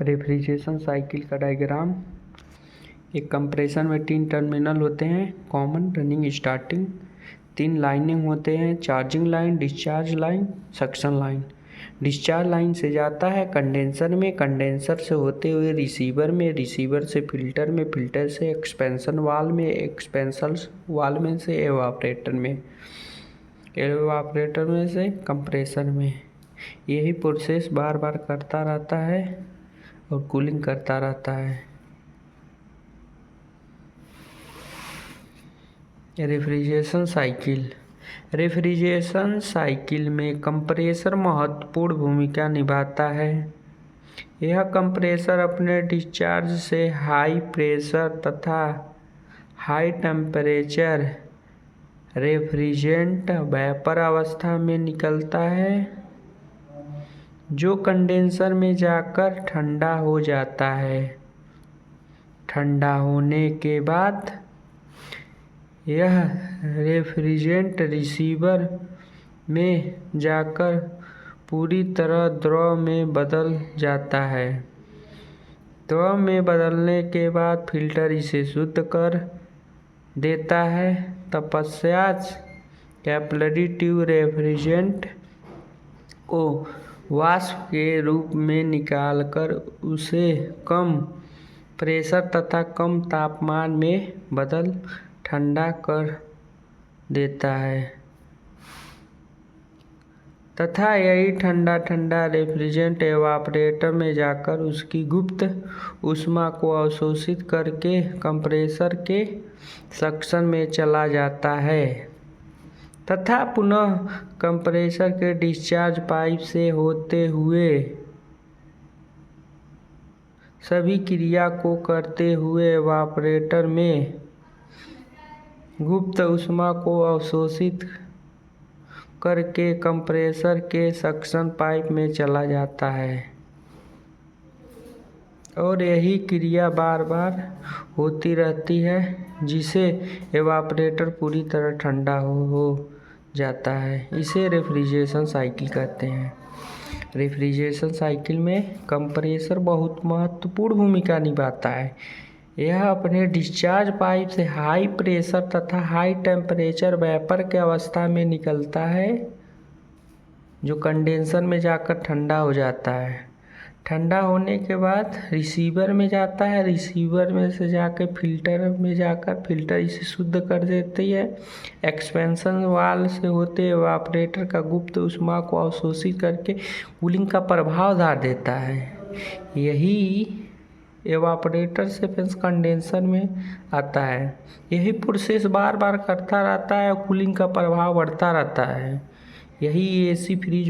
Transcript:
Refrigeration cycle का diagram. एक compressor में 3 टर्मिनल होते हैं, कॉमन, रनिंग, स्टार्टिंग। 3 लाइनिंग होते हैं, charging line, discharge line, suction line. Discharge line से जाता है कंडेंसर में, कंडेंसर से होते हुए रिसीवर में, रिसीवर से फिल्टर में, फिल्टर से एक्सपेंशन वाल्व में, एक्सपेंशन वाल्व में से एवापरेटर में, एवापरेटर में से कंप्रेसर में। यही प्रोसेस बार बार करता रहता है और कूलिंग करता रहता है। Refrigeration cycle. रेफ्रिजरेशन साइकिल में कंप्रेसर महत्वपूर्ण भूमिका निभाता है। यह कंप्रेसर अपने डिस्चार्ज से हाई प्रेशर तथा हाई टेम्परेचर रेफ्रिजरेंट वेपर अवस्था में निकलता है, जो कंडेंसर में जाकर ठंडा हो जाता है। ठंडा होने के बाद यह रेफ्रिजरेंट रिसीवर में जाकर पूरी तरह द्रव में बदल जाता है। द्रव में बदलने के बाद फिल्टर इसे शुद्ध कर देता है। तत्पश्चात कैपिलरी ट्यूब रेफ्रिजरेंट को वाष्प के रूप में निकालकर उसे कम प्रेशर तथा कम तापमान में बदल ठंडा कर देता है तथा यही ठंडा रेफ्रिजरेंट एवापरेटर में जाकर उसकी गुप्त ऊष्मा को अवशोषित करके कंप्रेसर के सक्शन में चला जाता है तथा पुनः कंप्रेसर के डिस्चार्ज पाइप से होते हुए सभी क्रिया को करते हुए एवापरेटर में गुप्त ऊष्मा को अवशोषित करके कंप्रेसर के सक्शन पाइप में चला जाता है और यही क्रिया बार बार होती रहती है, जिसे एवापरेटर पूरी तरह ठंडा हो जाता है। इसे रेफ्रिजरेशन साइकिल कहते हैं। रेफ्रिजरेशन साइकिल में कंप्रेसर बहुत महत्वपूर्ण भूमिका निभाता है। यह अपने डिस्चार्ज पाइप से हाई प्रेशर तथा हाई टेम्परेचर वेपर के अवस्था में निकलता है, जो कंडेंसर में जाकर ठंडा हो जाता है। ठंडा होने के बाद रिसीवर में जाता है, रिसीवर में से जाकर फिल्टर में जाकर फिल्टर इसे शुद्ध कर देती है। एक्सपेंशन वाल्व से होते एवापरेटर का गुप्त ऊष्मा को अवशोषित करके कूलिंग का प्रभाव डाल देता है। यही एवापरेटर से फिर कंडेंसर में आता है। यही प्रोसेस बार बार करता रहता है और कूलिंग का प्रभाव बढ़ता रहता है। यही एसी फ्रिज